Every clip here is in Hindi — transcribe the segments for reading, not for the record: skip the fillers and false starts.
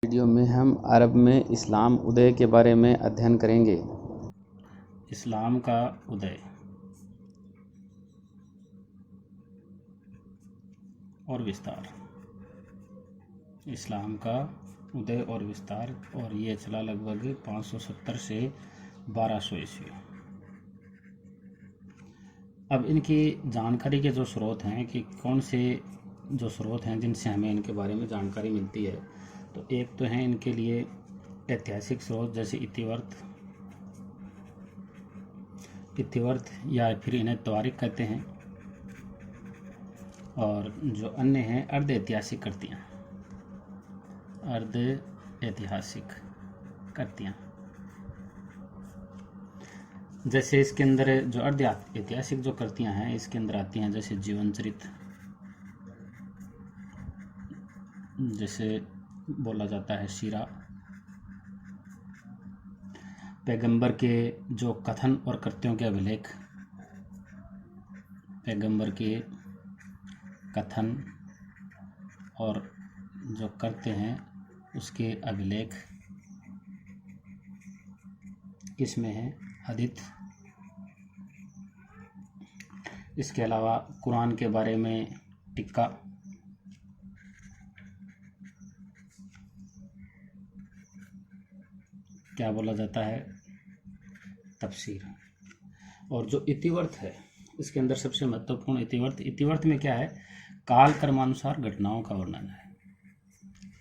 वीडियो में हम अरब में इस्लाम उदय के बारे में अध्ययन करेंगे। इस्लाम का उदय और विस्तार। इस्लाम का उदय और विस्तार, और ये चला लगभग 570 से 1200 ईस्वी। अब इनकी जानकारी के जो स्रोत हैं कि कौन से जो स्रोत हैं जिनसे हमें इनके बारे में जानकारी मिलती है, तो एक तो हैं इनके लिए ऐतिहासिक स्रोत जैसे इतिवर्थ या फिर इन्हें तवारीख कहते हैं, और जो अन्य हैं अर्ध ऐतिहासिक कृतियाँ। जैसे इसके अंदर जो अर्ध ऐतिहासिक जो कृतियाँ हैं इसके अंदर आती हैं जैसे जीवन चरित्र, जैसे बोला जाता है सीरा, पैगंबर के जो कथन और कृत्यों के अभिलेख, पैगंबर के कथन और जो करते हैं उसके अभिलेख किसमें है? हदीथ। इसके अलावा कुरान के बारे में टिक्का, क्या बोला जाता है? तफसीर। और जो इतिवर्थ है इसके अंदर सबसे महत्वपूर्ण इतिवर्थ में क्या है? काल कर्मानुसार घटनाओं का वर्णन है।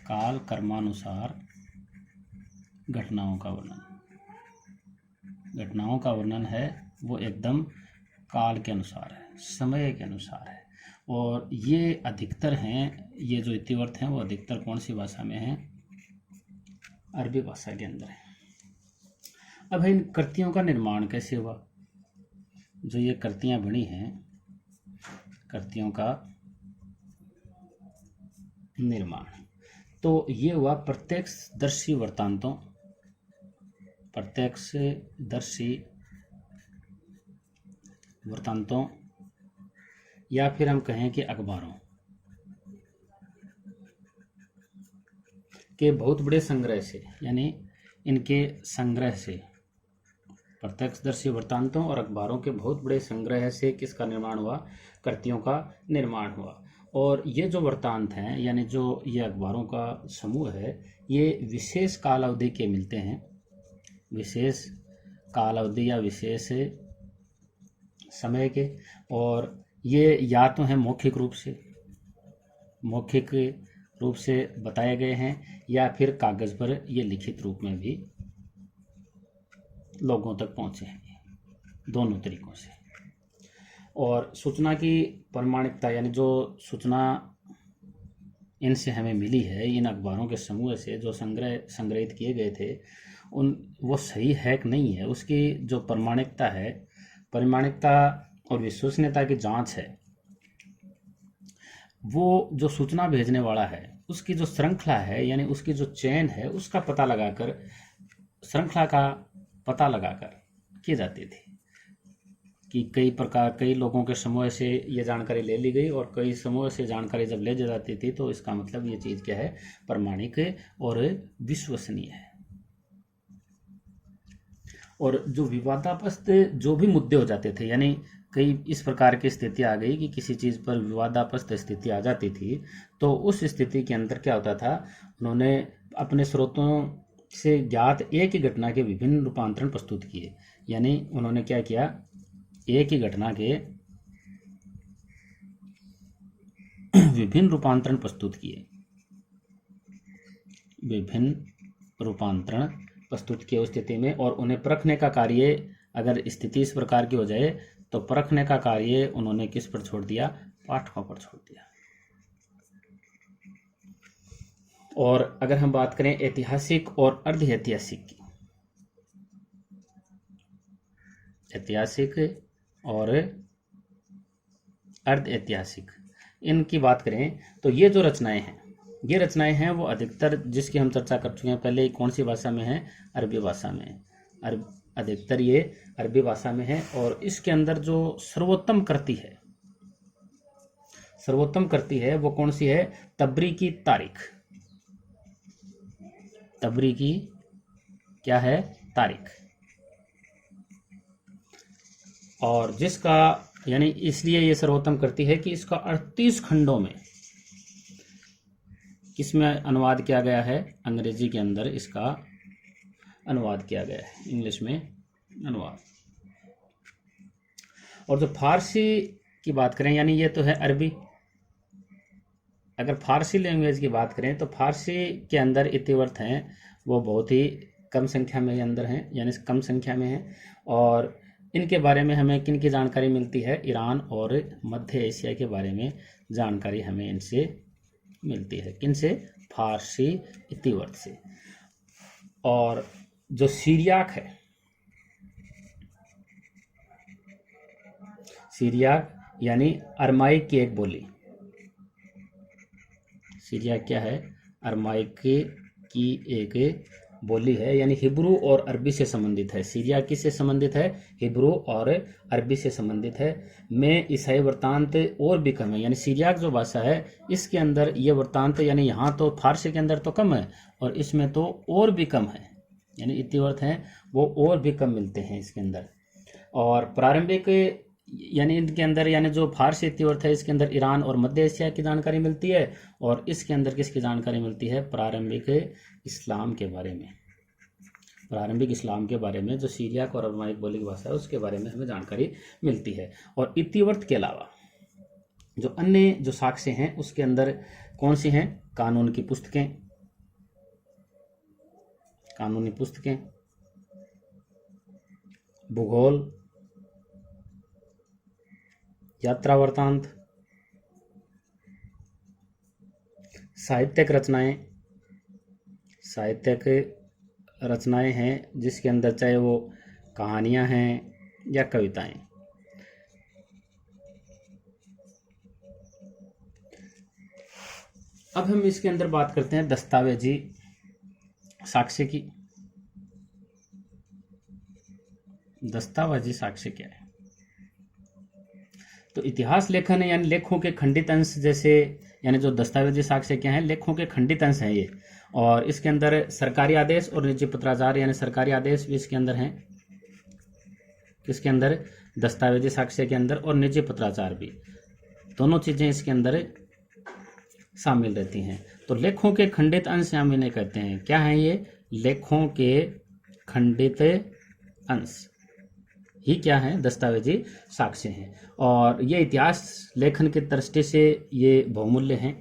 काल कर्मानुसार घटनाओं का वर्णन है, वो एकदम काल के अनुसार है, समय के अनुसार है। और ये अधिकतर हैं, ये जो इतिवर्थ हैं वो अधिकतर कौन सी भाषा में हैं? अरबी भाषा के अंदर है। अब इन कृतियों का निर्माण कैसे हुआ? जो ये कृतियाँ बनी हैं, कृतियों का निर्माण तो ये हुआ प्रत्यक्षदर्शी वृत्तांतों या फिर हम कहें कि अखबारों के बहुत बड़े संग्रह से, यानी इनके संग्रह से, प्रत्यक्षदर्शी वृत्तांतों और अखबारों के बहुत बड़े संग्रह से किसका निर्माण हुआ? कृतियों का निर्माण हुआ। और ये जो वृत्तांत हैं, यानी जो ये अखबारों का समूह है, ये विशेष काल अवधि के मिलते हैं, विशेष काल अवधि या विशेष समय के। और ये या तो हैं मौखिक रूप से बताए गए हैं, या फिर कागज़ पर ये लिखित रूप में भी लोगों तक पहुँचे हैं, दोनों तरीक़ों से। और सूचना की प्रामाणिकता, यानी जो सूचना इनसे हमें मिली है, इन अखबारों के समूह से जो संग्रहित किए गए थे, वो सही है कि नहीं है, उसकी जो प्रामाणिकता और विश्वसनीयता की जांच है, वो जो सूचना भेजने वाला है उसकी जो श्रृंखला है, यानी उसकी जो चेन है, उसका पता लगाकर, श्रृंखला का पता लगाकर की जाती थी कि कई लोगों के समूह से ये जानकारी ले ली गई, और कई समूह से जानकारी जब ले जाती थी तो इसका मतलब ये चीज़ क्या है? प्रामाणिक और विश्वसनीय है। और जो विवादास्पद जो भी मुद्दे हो जाते थे, यानी कई इस प्रकार की स्थिति आ गई कि किसी चीज़ पर विवादास्पद स्थिति आ जाती थी, तो उस स्थिति के अंदर क्या होता था? उन्होंने अपने स्रोतों से ज्ञात एक ही घटना के विभिन्न रूपांतरण प्रस्तुत किए। यानी उन्होंने क्या किया? एक ही घटना के विभिन्न रूपांतरण प्रस्तुत किए उस स्थिति में, और उन्हें परखने का कार्य, अगर स्थिति इस प्रकार की हो जाए तो परखने का कार्य उन्होंने किस पर छोड़ दिया? पाठकों पर छोड़ दिया। और अगर हम बात करें ऐतिहासिक और अर्ध ऐतिहासिक की, ऐतिहासिक और अर्ध ऐतिहासिक, इनकी बात करें तो ये जो रचनाएं हैं वो अधिकतर, जिसकी हम चर्चा कर चुके हैं पहले, कौन सी भाषा में है? अरबी भाषा में। अधिकतर ये अरबी भाषा में है। और इसके अंदर जो सर्वोत्तम कृति है वो कौन सी है? तबरी की तारीख। तबरी की क्या है तारीख, और जिसका यानी इसलिए ये सर्वोत्तम करती है कि इसका 38 खंडों में किसमें अनुवाद किया गया है, अंग्रेजी के अंदर इसका अनुवाद किया गया है, इंग्लिश में अनुवाद। और जो फारसी की बात करें, यानी ये तो है अरबी, अगर फारसी लैंग्वेज की बात करें तो फारसी के अंदर इतिवर्त हैं वो बहुत ही कम संख्या में अंदर हैं, यानी कम संख्या में हैं। और इनके बारे में हमें किन की जानकारी मिलती है, ईरान और मध्य एशिया के बारे में जानकारी हमें इनसे मिलती है। किन से, फारसी इतिवर्त से। और जो सीरियाक है, सीरियाक यानी अरमाइक की एक बोली, सीरियाक क्या है, अरमाइक की एक बोली है, यानी हिब्रू और अरबी से संबंधित है। सीरिया किससे संबंधित है, हिब्रू और अरबी से संबंधित है। में ईसाई वृत्तांत और भी कम है, यानी सीरियाक जो भाषा है इसके अंदर ये वृत्तांत, यानी यहाँ तो फारसी के अंदर तो कम है और इसमें तो और भी कम है, यानी इतिवर्त हैं वो और भी कम मिलते हैं इसके अंदर। और प्रारंभिक यानी इनके अंदर, यानी जो फारसी इतिवर्त है इसके अंदर ईरान और मध्य एशिया की जानकारी मिलती है, और इसके अंदर किसकी जानकारी मिलती है, प्रारंभिक इस्लाम के बारे में। प्रारंभिक इस्लाम के बारे में जो सीरियाक और अरमाइक बोली की भाषा है उसके बारे में हमें जानकारी मिलती है। और इतिवर्त के अलावा जो अन्य जो साक्ष्य हैं उसके अंदर कौन सी हैं, कानून की पुस्तकें, कानूनी पुस्तकें, भूगोल, यात्रा वृत्तांत, साहित्यिक रचनाएं, साहित्यिक रचनाएं हैं जिसके अंदर चाहे वो कहानियां हैं या कविताएं। अब हम इसके अंदर बात करते हैं दस्तावेजी साक्ष्य की। दस्तावेजी साक्ष्य क्या है, तो इतिहास लेखन है, यानी लेखों के खंडित अंश जैसे, यानी जो दस्तावेजी साक्ष्य क्या है, लेखों के खंडित अंश हैं ये। और इसके अंदर सरकारी आदेश और निजी पत्राचार, यानी सरकारी आदेश भी इसके अंदर हैं, किसके अंदर, दस्तावेजी साक्ष्य के अंदर, और निजी पत्राचार भी, दोनों चीजें इसके अंदर शामिल रहती हैं। तो लेखों के खंडित अंश हम इन्हें कहते हैं, क्या है ये, लेखों के खंडित अंश ही क्या है, दस्तावेजी साक्ष्य हैं। और ये इतिहास लेखन की दृष्टि से ये बहुमूल्य हैं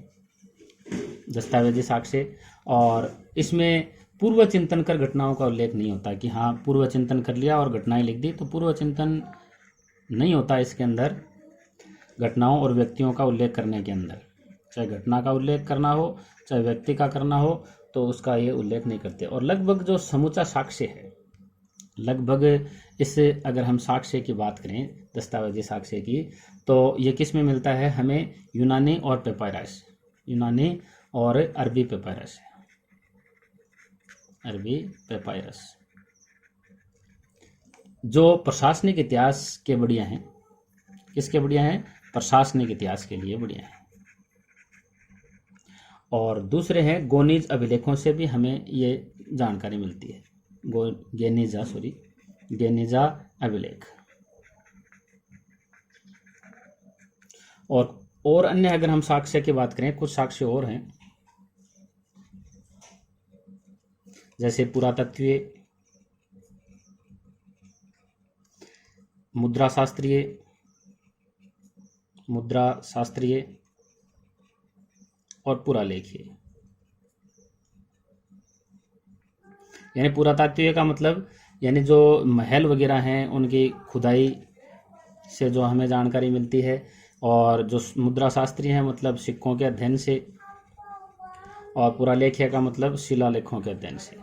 दस्तावेजी साक्ष्य। और इसमें पूर्व चिंतन कर घटनाओं का उल्लेख नहीं होता कि हाँ पूर्व चिंतन कर लिया और घटनाएं लिख दी, तो पूर्व चिंतन नहीं होता इसके अंदर घटनाओं और व्यक्तियों का उल्लेख करने के अंदर। चाहे घटना का उल्लेख करना हो चाहे व्यक्ति का करना हो तो उसका ये उल्लेख नहीं करते। और लगभग जो समूचा साक्ष्य है, लगभग इससे अगर हम साक्ष्य की बात करें, दस्तावेजी साक्ष्य की, तो ये किस में मिलता है हमें, यूनानी और पेपायरस, यूनानी और अरबी पेपायरस, अरबी पेपायरस। जो प्रशासनिक इतिहास के बढ़िया हैं, किसके बढ़िया हैं, प्रशासनिक इतिहास के लिए बढ़िया हैं। और दूसरे हैं गोनीज अभिलेखों से भी हमें ये जानकारी मिलती है, गेनिजा अभिलेख। और अन्य अगर हम साक्ष्य की बात करें, कुछ साक्ष्य और हैं जैसे पुरातत्वीय, मुद्रा शास्त्रीय और पुरालेखीय। यानी पुरातत्वीय का मतलब यानी जो महल वगैरह हैं उनकी खुदाई से जो हमें जानकारी मिलती है, और जो मुद्रा शास्त्रीय है मतलब सिक्कों के अध्ययन से, और पुरालेखीय का मतलब शिलालेखों के अध्ययन से।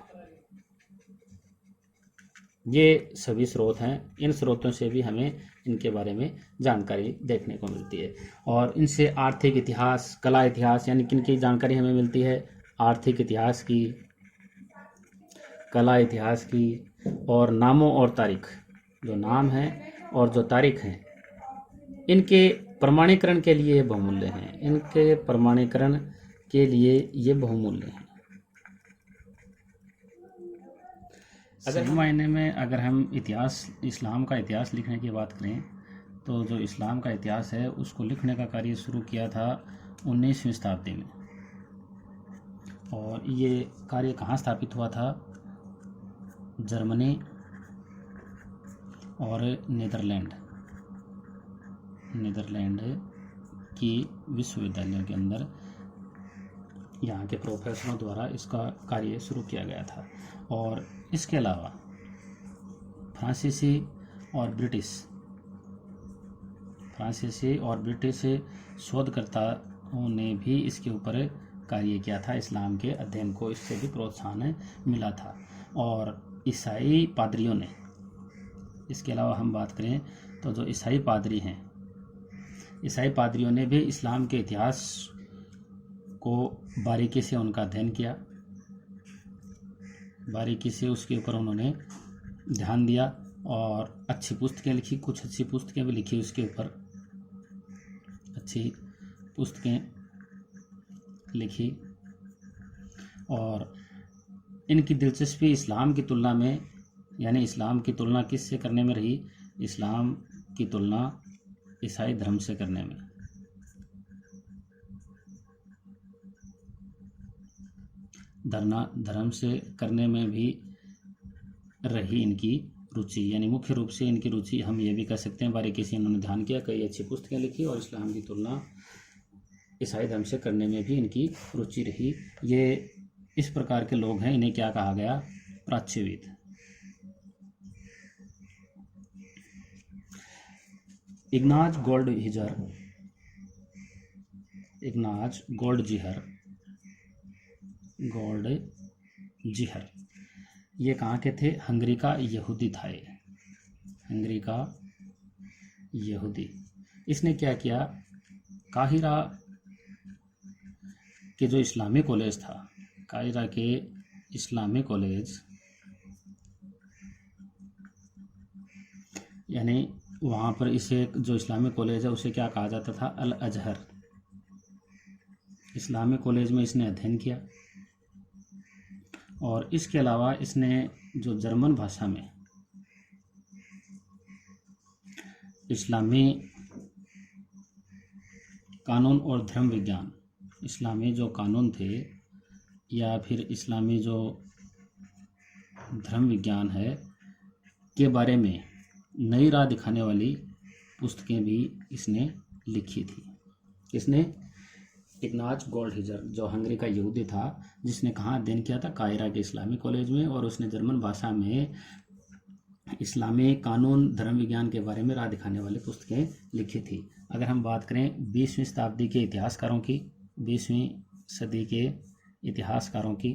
ये सभी स्रोत हैं, इन स्रोतों से भी हमें इनके बारे में जानकारी देखने को मिलती है। और इनसे आर्थिक इतिहास, कला इतिहास, यानी किन की जानकारी हमें मिलती है, आर्थिक इतिहास की, कला इतिहास की, और नामों और तारीख, जो नाम हैं और जो तारीख हैं इनके प्रमाणीकरण के लिए बहुमूल्य हैं, इनके प्रमाणीकरण के लिए ये बहुमूल्य हैं। सही मायने में अगर हम इतिहास, इस्लाम का इतिहास लिखने की बात करें तो जो इस्लाम का इतिहास है उसको लिखने का कार्य शुरू किया था 19वीं शताब्दी में। और ये कार्य कहाँ स्थापित हुआ था? जर्मनी और नीदरलैंड की विश्वविद्यालयों के अंदर यहाँ के प्रोफेसरों द्वारा इसका कार्य शुरू किया गया था। और इसके अलावा फ्रांसीसी और ब्रिटिश शोधकर्ताओं ने भी इसके ऊपर कार्य किया था। इस्लाम के अध्ययन को इससे भी प्रोत्साहन मिला था। और ईसाई पादरियों ने, इसके अलावा हम बात करें तो जो ईसाई पादरी हैं, ईसाई पादरियों ने भी इस्लाम के इतिहास को बारीकी से उनका अध्ययन किया, बारीकी से उसके ऊपर उन्होंने ध्यान दिया और अच्छी पुस्तकें लिखी, कुछ अच्छी पुस्तकें भी लिखी, उसके ऊपर अच्छी पुस्तकें लिखी। और इनकी दिलचस्पी इस्लाम की तुलना में, यानी इस्लाम की तुलना किससे करने में रही? इस्लाम की तुलना ईसाई धर्म से करने में। धर्म से करने में भी रही इनकी रुचि, यानी मुख्य रूप से इनकी रुचि हम ये भी कह सकते हैं बारीकी से इन्होंने ध्यान किया, कई अच्छी पुस्तकें लिखी और इस्लाम की तुलना ईसाई धर्म से करने में भी इनकी रुचि रही। ये इस प्रकार के लोग हैं, इन्हें क्या कहा गया? प्राच्यविद। इग्नाज गोल्डजिहर ये कहाँ के थे? हंगरी का यहूदी था ये, हंगरी का यहूदी। इसने क्या किया? काहिरा के जो इस्लामी कॉलेज था, काहिरा के इस्लामी कॉलेज, यानी वहाँ पर इसे जो इस्लामी कॉलेज है उसे क्या कहा जाता था? अल अजहर। इस्लामी कॉलेज में इसने अध्ययन किया। और इसके अलावा इसने जो जर्मन भाषा में इस्लामी कानून और धर्म विज्ञान, इस्लामी जो कानून थे या फिर इस्लामी जो धर्म विज्ञान है के बारे में नई राह दिखाने वाली पुस्तकें भी इसने लिखी थी। इसने इग्नाज गोल्डहिजर, जो हंगरी का यहूदी था, जिसने कहाँ अध्ययन किया था? काहिरा के इस्लामी कॉलेज में। और उसने जर्मन भाषा में इस्लामी कानून धर्म विज्ञान के बारे में राह दिखाने वाली पुस्तकें लिखी थी। अगर हम बात करें 20वीं शताब्दी के इतिहासकारों की, 20वीं सदी के इतिहासकारों की,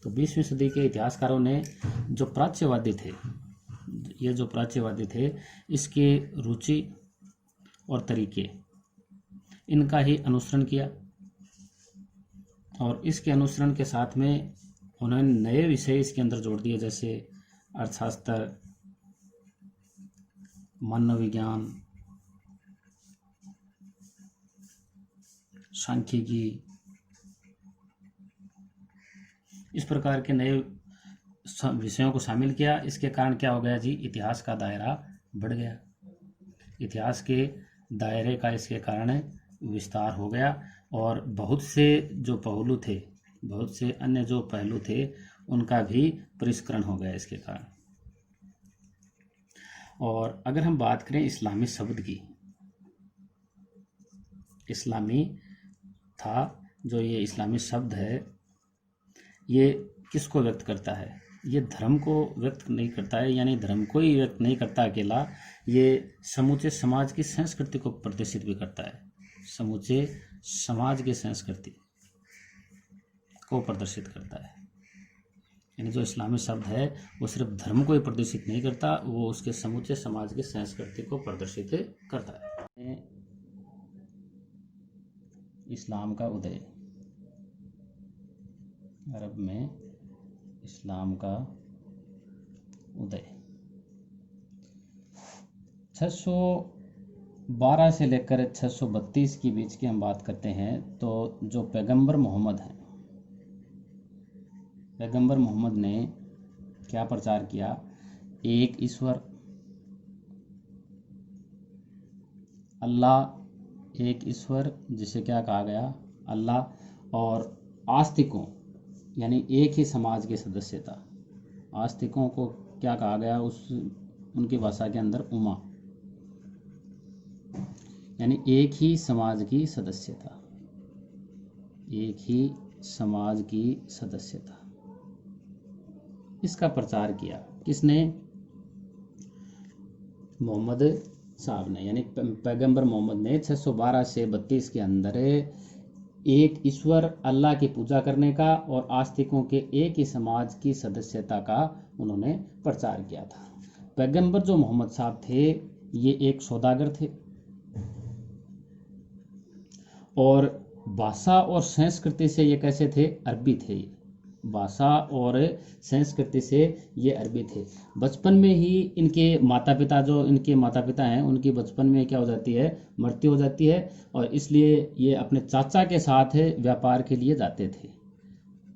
तो 20वीं सदी के इतिहासकारों ने जो प्राच्यवादी थे, ये जो प्राच्यवादी थे, इसकी रुचि और तरीके इनका ही अनुसरण किया। और इसके अनुसरण के साथ में उन्होंने नए विषय इसके अंदर जोड़ दिए, जैसे अर्थशास्त्र, मानव विज्ञान, सांख्यिकी, इस प्रकार के नए विषयों को शामिल किया। इसके कारण क्या हो गया जी? इतिहास का दायरा बढ़ गया। इतिहास के दायरे का इसके कारण विस्तार हो गया और बहुत से जो पहलू थे, बहुत से अन्य जो पहलू थे, उनका भी परिष्करण हो गया इसके कारण। और अगर हम बात करें इस्लामी शब्द की, इस्लामी था जो ये इस्लामी शब्द है, ये किसको व्यक्त करता है? ये धर्म को व्यक्त नहीं करता है, यानी धर्म को ही व्यक्त नहीं करता अकेला, ये समूचे समाज की संस्कृति को प्रदर्शित भी करता है, समूचे समाज की संस्कृति को प्रदर्शित करता है। यानी जो इस्लामी शब्द है वो सिर्फ धर्म को ही प्रदर्शित नहीं करता, वो उसके समूचे समाज की संस्कृति को प्रदर्शित करता है। इस्लाम का उदय, अरब में इस्लाम का उदय 612 से लेकर 632 के बीच की हम बात करते हैं, तो जो पैगंबर मोहम्मद हैं, पैगंबर मोहम्मद ने क्या प्रचार किया? एक ईश्वर, अल्लाह, एक ईश्वर जिसे क्या कहा गया? अल्लाह, और आस्तिकों यानी एक ही समाज के सदस्यता। आस्तिकों को क्या कहा गया उनकी भाषा के अंदर? उम्मा, यानी एक ही समाज की सदस्यता, एक ही समाज की सदस्यता। इसका प्रचार किया किसने? मोहम्मद साहब ने, यानी पैगंबर मोहम्मद ने 612 से 32 के अंदर एक ईश्वर अल्लाह की पूजा करने का और आस्तिकों के एक ही समाज की सदस्यता का उन्होंने प्रचार किया था। पैगंबर जो मोहम्मद साहब थे ये एक सौदागर थे और भाषा और संस्कृति से ये कैसे थे? अरबी थे। भाषा और संस्कृति से ये अरबी थे। बचपन में ही इनके माता पिता हैं उनकी बचपन में क्या हो जाती है? मृत्यु हो जाती है, और इसलिए ये अपने चाचा के साथ व्यापार के लिए जाते थे।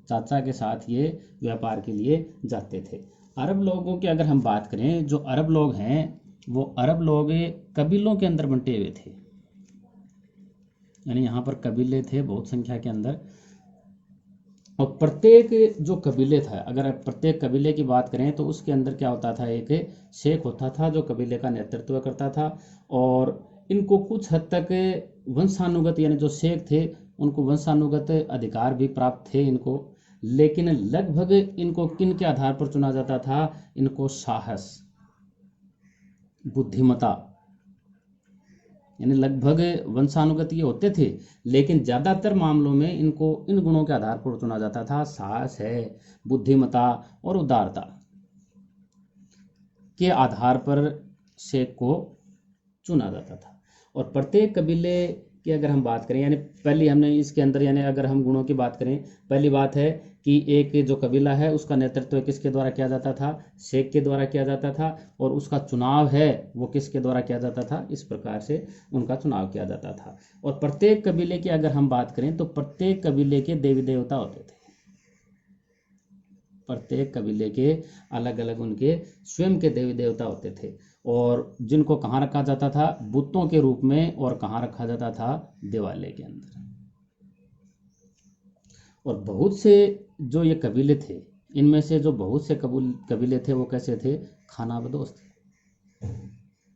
चाचा के साथ ये व्यापार के लिए जाते थे। अरब लोगों की अगर हम बात करें, जो अरब लोग हैं वो अरब लोग कबीलों के अंदर बंटे हुए थे, यानी यहाँ पर कबीले थे बहुत संख्या के अंदर, और प्रत्येक जो कबीले था, अगर प्रत्येक कबीले की बात करें तो उसके अंदर क्या होता था? एक शेख होता था जो कबीले का नेतृत्व करता था, और इनको कुछ हद तक वंशानुगत, यानी जो शेख थे उनको वंशानुगत अधिकार भी प्राप्त थे इनको, लेकिन लगभग इनको किन के आधार पर चुना जाता था? इनको साहस, बुद्धिमता, यानी लगभग वंशानुगत ये होते थे, लेकिन ज़्यादातर मामलों में इनको इन गुणों के आधार पर चुना जाता था। साहस है, बुद्धिमता और उदारता के आधार पर शेख को चुना जाता था। और प्रत्येक कबीले की अगर हम बात करें, यानी पहली हमने इसके अंदर, यानी अगर हम गुणों की बात करें, पहली बात है कि एक जो कबीला है उसका नेतृत्व किसके द्वारा किया जाता था? शेख के द्वारा किया जाता था, और उसका चुनाव है वो किसके द्वारा किया जाता था? इस प्रकार से उनका चुनाव किया जाता था। और प्रत्येक कबीले की अगर हम बात करें तो प्रत्येक कबीले के देवी देवता होते थे। प्रत्येक कबीले के अलग अलग उनके स्वयं के देवी देवता होते थे, और जिनको कहाँ रखा जाता था? बुतों के रूप में, और कहाँ रखा जाता था? देवालय के अंदर। और बहुत से जो ये कबीले थे, इनमें से जो बहुत से कबीले थे वो कैसे थे? खानाबदोश थे,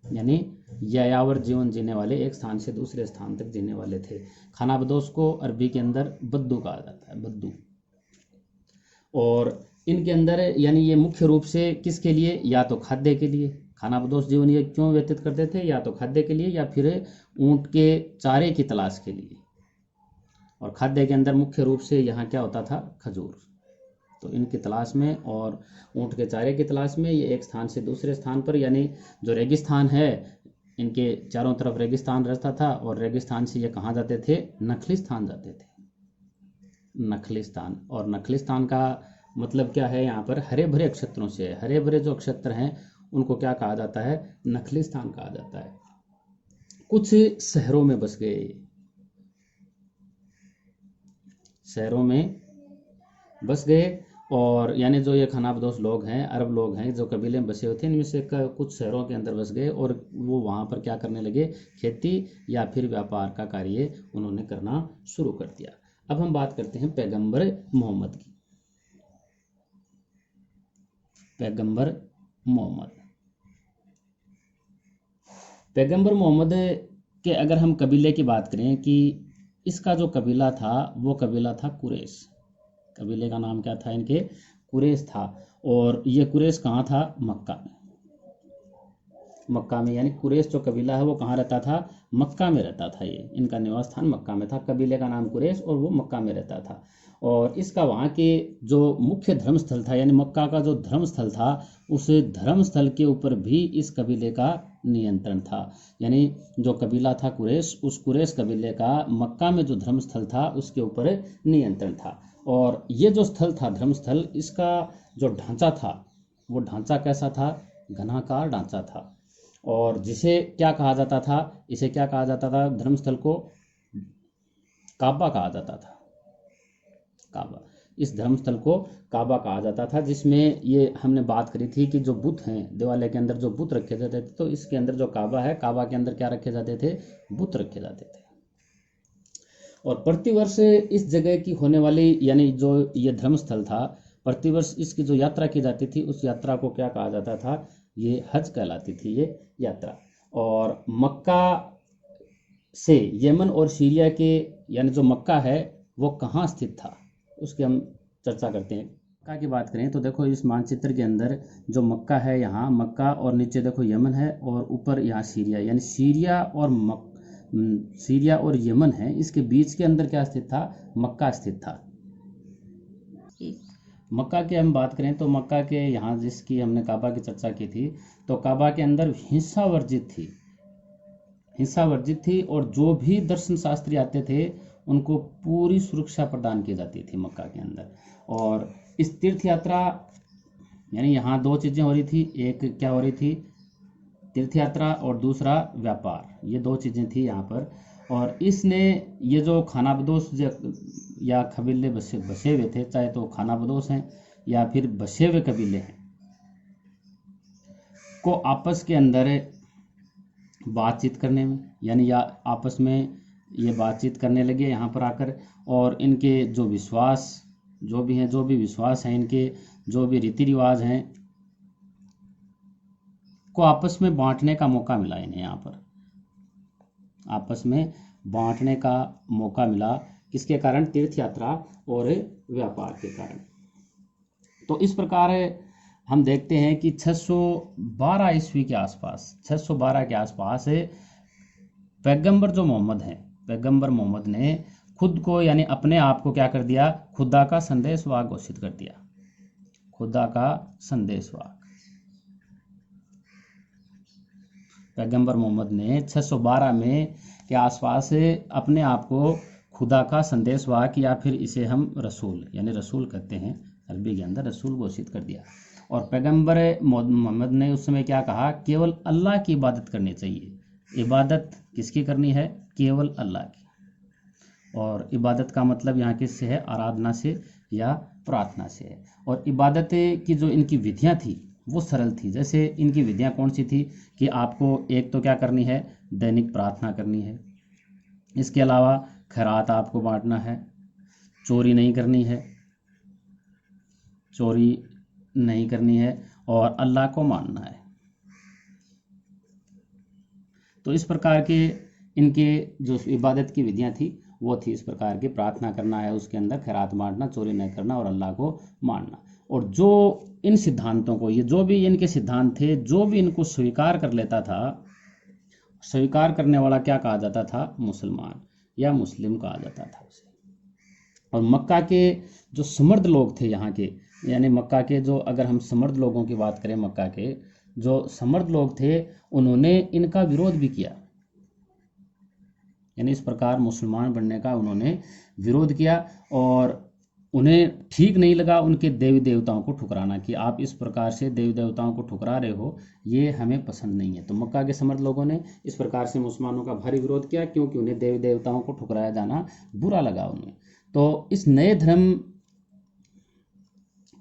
यानी यायावर जीवन जीने वाले, एक स्थान से दूसरे स्थान तक जीने वाले थे। खानाबदोश को अरबी के अंदर बद्दू कहा जाता है, बद्दू। और इनके अंदर यानी ये मुख्य रूप से किसके लिए? या तो खाद्य के लिए। खानाबदोश जीवन ये क्यों व्यतीत करते थे? या तो खाद्य के लिए, या फिर ऊँट के चारे की तलाश के लिए। और खाद्य के अंदर मुख्य रूप से यहाँ क्या होता था? खजूर। तो इनकी तलाश में और ऊँट के चारे की तलाश में ये एक स्थान से दूसरे स्थान पर, यानी जो रेगिस्तान है इनके चारों तरफ रेगिस्तान रहता था, और रेगिस्तान से ये कहाँ जाते थे? नखलिस्तान जाते थे, नखलिस्तान। और नखलिस्तान का मतलब क्या है? यहाँ पर हरे भरे क्षेत्रों से, हरे भरे जो क्षेत्र हैं उनको क्या कहा जाता है? नखलिस्तान कहा जाता है। कुछ शहरों में बस गए, शहरों में बस गए, और यानी जो ये खानाबदोश लोग हैं, अरब लोग हैं, जो कबीले में बसे हुए थे, इनमें से कुछ शहरों के अंदर बस गए, और वो वहाँ पर क्या करने लगे? खेती या फिर व्यापार का कार्य उन्होंने करना शुरू कर दिया। अब हम बात करते हैं पैगंबर मोहम्मद की। पैगंबर मोहम्मद, पैगंबर मोहम्मद के अगर हम कबीले की बात करें कि इसका जो कबीला था वो कबीला था कुरैश। कबीले का नाम क्या था? इनके कुरैश था। और ये कुरैश कहाँ था? मक्का में। मक्का में, यानी कुरैश जो कबीला है वो कहाँ रहता था? मक्का में रहता था। ये इनका निवास स्थान मक्का में था। कबीले का नाम कुरैश, और वो मक्का में रहता था। और इसका वहाँ के जो मुख्य धर्मस्थल था, यानी मक्का का जो धर्मस्थल था, उस धर्मस्थल के ऊपर भी इस कबीले का नियंत्रण था। यानी जो कबीला था कुरैश, उस कुरैश कबीले का मक्का में जो धर्मस्थल था उसके ऊपर नियंत्रण था। और ये जो स्थल था, धर्मस्थल, इसका जो ढांचा था वो ढांचा कैसा था? घनाकार ढांचा था। और जिसे क्या कहा जाता था? इसे क्या कहा जाता था? धर्मस्थल को काबा कहा जाता था, काबा। इस धर्मस्थल को काबा कहा जाता था, जिसमें ये हमने बात करी थी कि जो बुत हैं देवालय के अंदर जो बुत रखे जाते थे, तो इसके अंदर जो काबा है, काबा के अंदर क्या रखे जाते थे, बुत रखे जाते थे। और प्रतिवर्ष इस जगह की होने वाली, यानी जो ये धर्मस्थल था, प्रतिवर्ष इसकी जो यात्रा की जाती थी उस यात्रा को क्या कहा जाता था, ये हज कहलाती थी ये यात्रा। और मक्का से यमन और सीरिया के, यानी जो मक्का है वो कहाँ स्थित था उसकी हम चर्चा करते हैं। मक्का की बात करें तो देखो इस मानचित्र के अंदर जो मक्का है, यहाँ मक्का और नीचे देखो यमन है और ऊपर यहाँ सीरिया, यानी सीरिया और यमन है, इसके बीच के अंदर क्या स्थित था, मक्का स्थित था। मक्का की हम बात करें तो मक्का के यहाँ जिसकी हमने काबा की चर्चा की थी, तो काबा के अंदर हिंसा वर्जित थी और जो भी दर्शन शास्त्री आते थे उनको पूरी सुरक्षा प्रदान की जाती थी मक्का के अंदर। और इस तीर्थ यात्रा, यानी यहाँ दो चीज़ें हो रही थी, एक क्या हो रही थी, तीर्थ यात्रा और दूसरा व्यापार, ये दो चीज़ें थी यहाँ पर। और इसने ये जो खानाबदोश या कबीले बसे हुए थे, चाहे तो खानाबदोश हैं या फिर बसे हुए कबीले हैं, को आपस के अंदर बातचीत करने में, यानी या आपस में ये बातचीत करने लगे यहाँ पर आकर, और इनके जो विश्वास जो भी विश्वास हैं, इनके जो भी रीति रिवाज हैं को आपस में बांटने का मौका मिला इन्हें, यहाँ पर आपस में बांटने का मौका मिला। किसके कारण, तीर्थ यात्रा और व्यापार के कारण। तो इस प्रकार हम देखते हैं कि 612 ईस्वी के आसपास, 612 के आसपास पैगंबर जो मोहम्मद हैं, पैगंबर मोहम्मद ने खुद को, यानी अपने आप को क्या कर दिया, खुदा का संदेशवाहक घोषित कर दिया, खुदा का संदेशवाहक। पैगंबर मोहम्मद ने 612 में के आसपास अपने आप को खुदा का संदेशवाहक, या फिर इसे हम रसूल, यानी रसूल कहते हैं अरबी के अंदर, रसूल घोषित कर दिया। और पैगंबर मोहम्मद ने उस समय क्या कहा, केवल अल्लाह की इबादत करनी चाहिए। इबादत किसकी करनी है, केवल अल्लाह की। और इबादत का मतलब यहाँ किससे है, आराधना से या प्रार्थना से है। और इबादत की जो इनकी विधियाँ थी वो सरल थी। जैसे इनकी विधियाँ कौन सी थी कि आपको एक तो क्या करनी है, दैनिक प्रार्थना करनी है, इसके अलावा खैरात आपको बांटना है, चोरी नहीं करनी है और अल्लाह को मानना है। तो इस प्रकार के इनके जो इबादत की विधियां थी वो थी इस प्रकार की, प्रार्थना करना है, उसके अंदर खैरात बांटना, चोरी नहीं करना और अल्लाह को मानना। और जो इन सिद्धांतों को, ये जो भी इनके सिद्धांत थे, जो भी इनको स्वीकार कर लेता था, स्वीकार करने वाला क्या कहा जाता था, मुसलमान या मुस्लिम कहा जाता था उसे। और मक्का के जो समर्थ लोग थे यहाँ के, यानी मक्का के जो, अगर हम समर्थ लोगों की बात करें, मक्का के जो समर्थ लोग थे उन्होंने इनका विरोध भी किया, यानी इस प्रकार मुसलमान बनने का उन्होंने विरोध किया। और उन्हें ठीक नहीं लगा उनके देवी देवताओं को ठुकराना, कि आप इस प्रकार से देवी देवताओं को ठुकरा रहे हो, ये हमें पसंद नहीं है। तो मक्का के समर्थ लोगों ने इस प्रकार से मुसलमानों का भारी विरोध किया, क्योंकि उन्हें देवी देवताओं को ठुकराया जाना बुरा लगा उन्हें। तो इस नए धर्म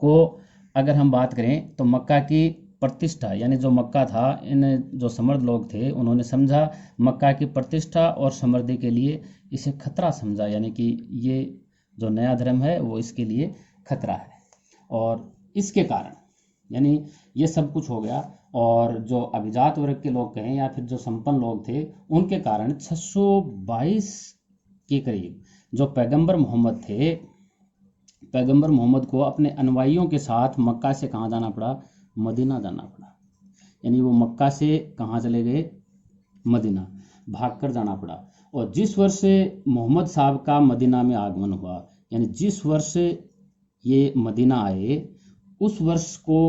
को अगर हम बात करें तो मक्का की प्रतिष्ठा, यानी जो मक्का था, इन जो समर्थ लोग थे उन्होंने समझा मक्का की प्रतिष्ठा और समृद्धि के लिए इसे खतरा समझा, यानी कि ये जो नया धर्म है वो इसके लिए खतरा है। और इसके कारण, यानी ये सब कुछ हो गया, और जो अभिजात वर्ग के लोग कहें या फिर जो संपन्न लोग थे, उनके कारण 622 के करीब जो पैगंबर मोहम्मद थे, पैगंबर मोहम्मद को अपने अनुयायियों के साथ मक्का से कहाँ जाना पड़ा, मदीना जाना पड़ा। यानी वो मक्का से कहाँ चले गए, मदीना, भागकर जाना पड़ा। और जिस वर्ष मोहम्मद साहब का मदीना में आगमन हुआ, यानी जिस वर्ष ये मदीना आए, उस वर्ष को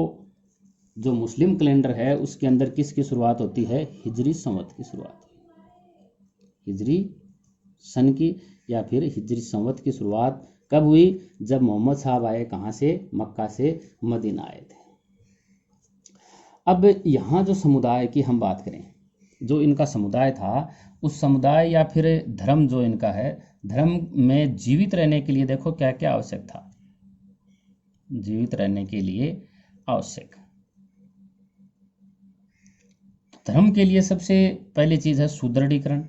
जो मुस्लिम कैलेंडर है उसके अंदर किसकी शुरुआत होती है, हिजरी संवत की शुरुआत, हिजरी सन की या फिर हिजरी संवत की शुरुआत कब हुई, जब मोहम्मद साहब आए, कहाँ से, मक्का से मदीना आए थे। अब यहाँ जो समुदाय की हम बात करें, जो इनका समुदाय था, उस समुदाय या फिर धर्म जो इनका है, धर्म में जीवित रहने के लिए देखो क्या क्या आवश्यक था। जीवित रहने के लिए आवश्यक। धर्म के लिए सबसे पहली चीज है सुदृढ़ीकरण।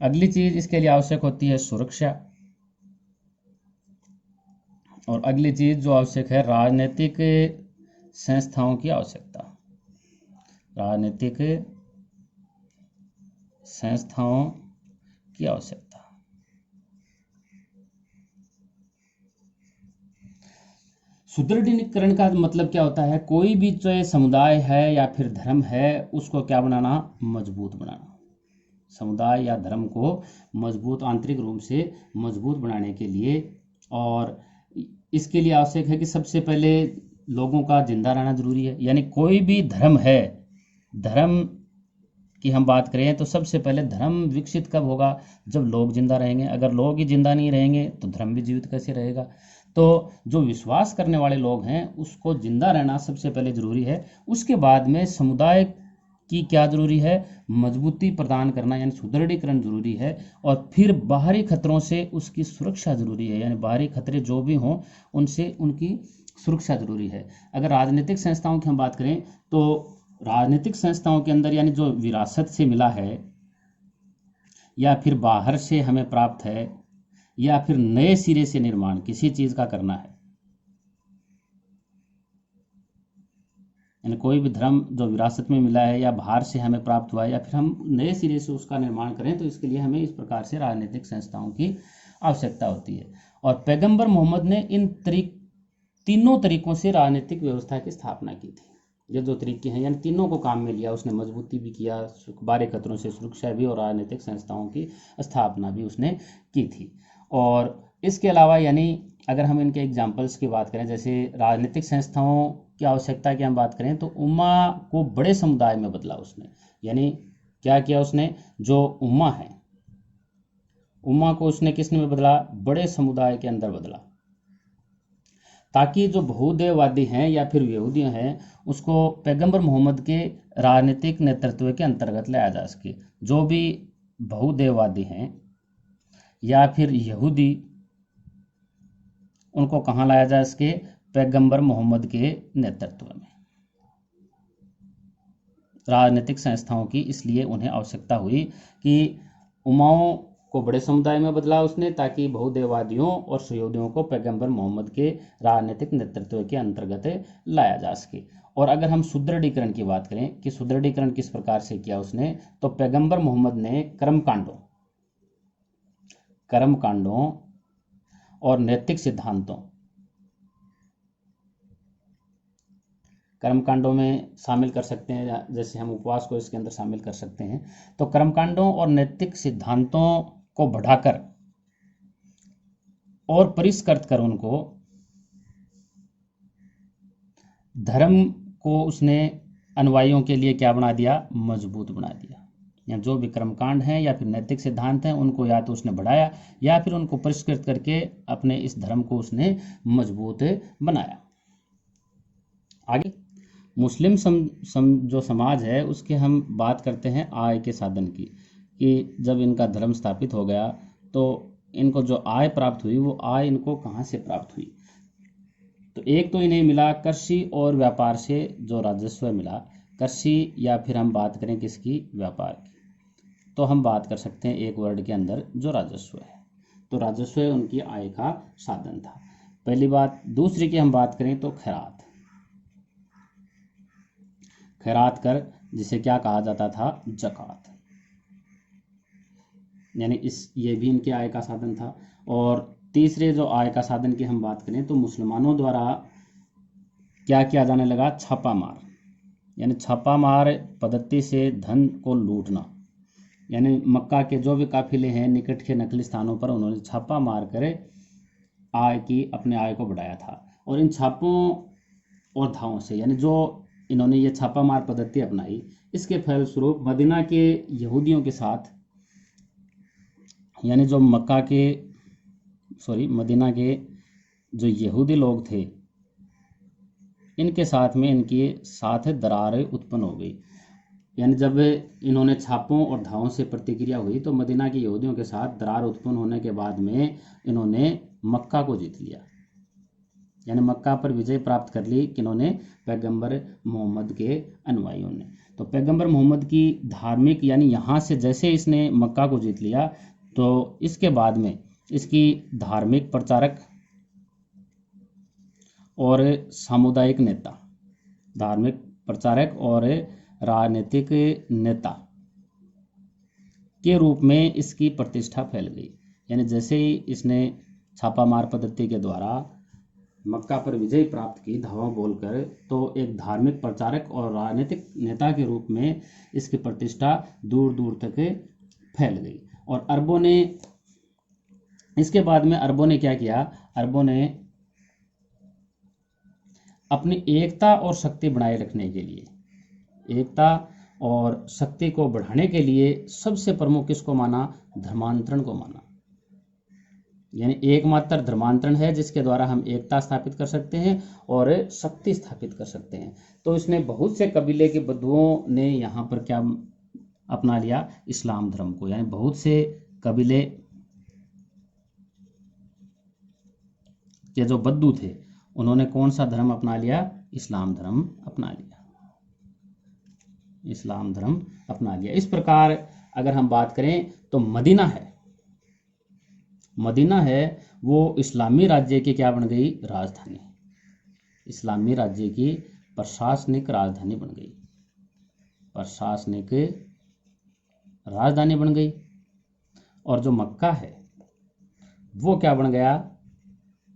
अगली चीज इसके लिए आवश्यक होती है सुरक्षा। और अगली चीज जो आवश्यक है राजनीतिक संस्थाओं की आवश्यकता। राजनीतिक संस्थाओं की आवश्यकता। सुदृढ़ीकरण का मतलब क्या होता है? कोई भी चाहे समुदाय है या फिर धर्म है, उसको क्या बनाना? मजबूत बनाना। समुदाय या धर्म को मजबूत, आंतरिक रूप से मजबूत बनाने के लिए, और इसके लिए आवश्यक है कि सबसे पहले लोगों का जिंदा रहना जरूरी है। यानी कोई भी धर्म है, धर्म की हम बात करें तो सबसे पहले धर्म विकसित कब होगा? जब लोग जिंदा रहेंगे। अगर लोग ही जिंदा नहीं रहेंगे तो धर्म भी जीवित कैसे रहेगा? तो जो विश्वास करने वाले लोग हैं उसको जिंदा रहना सबसे पहले जरूरी है। उसके बाद में समुदाय की क्या जरूरी है? मजबूती प्रदान करना, यानी सुदृढ़ीकरण जरूरी है। और फिर बाहरी खतरों से उसकी सुरक्षा जरूरी है, यानी बाहरी खतरे जो भी हों उनसे उनकी सुरक्षा जरूरी है। अगर राजनीतिक संस्थाओं की हम बात करें तो राजनीतिक संस्थाओं के अंदर, यानी जो विरासत से मिला है या फिर बाहर से हमें प्राप्त है या फिर नए सिरे से निर्माण किसी चीज का करना है, यानी कोई भी धर्म जो विरासत में मिला है या बाहर से हमें प्राप्त हुआ है या फिर हम नए सिरे से उसका निर्माण करें, तो इसके लिए हमें इस प्रकार से राजनीतिक संस्थाओं की आवश्यकता होती है। और पैगंबर मोहम्मद ने इन तीनों तरीकों से राजनीतिक व्यवस्था की स्थापना की थी। ये जो तरीके हैं, यानी तीनों को काम में लिया उसने। मजबूती भी किया, बाहरी खतरों से सुरक्षा भी, और राजनीतिक संस्थाओं की स्थापना भी उसने की थी। और इसके अलावा, यानी अगर हम इनके एग्जाम्पल्स की बात करें, जैसे राजनीतिक संस्थाओं की आवश्यकता की हम बात करें तो उम्मा को बड़े समुदाय में बदला उसने। यानी क्या किया उसने? जो उम्मा है, उम्मा को उसने किसने में बदला? बड़े समुदाय के अंदर बदला, ताकि जो बहुदेववादी हैं या फिर यहूदी हैं उसको पैगंबर मोहम्मद के राजनीतिक नेतृत्व के अंतर्गत लाया जा सके। जो भी बहुदेववादी हैं या फिर यहूदी, उनको कहाँ लाया जा सके? पैगंबर मोहम्मद के नेतृत्व में। राजनीतिक संस्थाओं की इसलिए उन्हें आवश्यकता हुई कि उम्माओं को बड़े समुदाय में बदला उसने, ताकि बहुदेववादियों और यहूदियों को पैगंबर मोहम्मद के राजनीतिक नेतृत्व के अंतर्गत लाया जा सके। और अगर हम सुदृढ़ीकरण की बात करें कि सुदृढ़ीकरण किस प्रकार से किया उसने, तो पैगंबर मोहम्मद ने कर्मकांडों और नैतिक सिद्धांतों, कर्मकांडों में शामिल कर सकते हैं, जैसे हम उपवास को इसके अंदर शामिल कर सकते हैं। तो कर्मकांडों और नैतिक सिद्धांतों को बढ़ाकर और परिष्कृत कर उनको धर्म को उसने अनुयायियों के लिए क्या बना दिया? मजबूत बना दिया। या जो भी कर्मकांड हैं या फिर नैतिक सिद्धांत हैं उनको या तो उसने बढ़ाया या फिर उनको परिष्कृत करके अपने इस धर्म को उसने मजबूत बनाया। आगे मुस्लिम जो समाज है उसके हम बात करते हैं आय के साधन की, कि जब इनका धर्म स्थापित हो गया तो इनको जो आय प्राप्त हुई वो आय इनको कहाँ से प्राप्त हुई? तो एक तो इन्हें मिला कृषि और व्यापार से जो राजस्व मिला। कृषि या फिर हम बात करें किसकी? व्यापार की, तो हम बात कर सकते हैं एक वर्ड के अंदर जो राजस्व है। तो राजस्व उनकी आय का साधन था, पहली बात। दूसरी की हम बात करें तो खैरात कर, जिसे क्या कहा जाता था? ज़कात, यानी ये भी इनके आय का साधन था। और तीसरे जो आय का साधन की हम बात करें तो मुसलमानों द्वारा क्या किया जाने लगा? छापामार, यानी छापामार पद्धति से धन को लूटना। यानी मक्का के जो भी काफिले हैं निकट के नकली स्थानों पर उन्होंने छापा मार कर अपने आय को बढ़ाया था। और इन छापों और धावों से, यानी जो इन्होंने ये छापामार पद्धति अपनाई, इसके फलस्वरूप मदीना के यहूदियों के साथ, यानी जो मदीना के जो यहूदी लोग थे इनके साथ में इनके साथ दरारें उत्पन्न हो गई। यानी जब इन्होंने छापों और धावों से प्रतिक्रिया हुई तो मदीना के यहूदियों के साथ दरार उत्पन्न होने के बाद में इन्होंने मक्का को जीत लिया, यानी मक्का पर विजय प्राप्त कर ली किन्होंने, पैगंबर मोहम्मद के अनुयायियों ने। तो पैगंबर मोहम्मद की धार्मिक, यानी यहाँ से जैसे इसने मक्का को जीत लिया तो इसके बाद में इसकी धार्मिक प्रचारक और सामुदायिक नेता, धार्मिक प्रचारक और राजनीतिक नेता के रूप में इसकी प्रतिष्ठा फैल गई। यानी जैसे ही इसने छापामार पद्धति के द्वारा मक्का पर विजय प्राप्त की धावा बोलकर, तो एक धार्मिक प्रचारक और राजनीतिक नेता के रूप में इसकी प्रतिष्ठा दूर दूर तक फैल गई। और अरबों ने, इसके बाद में अरबों ने क्या किया, अरबों ने अपनी एकता और शक्ति बनाए रखने के लिए, एकता और शक्ति को बढ़ाने के लिए सबसे प्रमुख किसको माना, धर्मांतरण को माना। यानी एकमात्र धर्मांतरण है जिसके द्वारा हम एकता स्थापित कर सकते हैं और शक्ति स्थापित कर सकते हैं। तो इसने बहुत से कबीले के बद्दुओं ने यहाँ पर क्या अपना लिया, इस्लाम धर्म को। यानी बहुत से कबीले के जो बद्दू थे उन्होंने कौन सा धर्म अपना लिया, इस्लाम धर्म अपना लिया, इस्लाम धर्म अपना लिया। इस प्रकार अगर हम बात करें तो मदीना है, मदीना है वो इस्लामी राज्य की क्या बन गई, राजधानी, इस्लामी राज्य की प्रशासनिक राजधानी बन गई, प्रशासनिक राजधानी बन गई। और जो मक्का है वो क्या बन गया,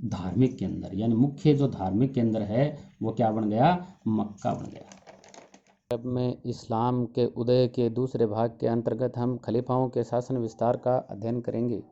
धार्मिक केंद्र, यानी मुख्य जो धार्मिक केंद्र है वो क्या बन गया, मक्का बन गया। अब में इस्लाम के उदय के दूसरे भाग के अंतर्गत हम खलीफाओं के शासन विस्तार का अध्ययन करेंगे।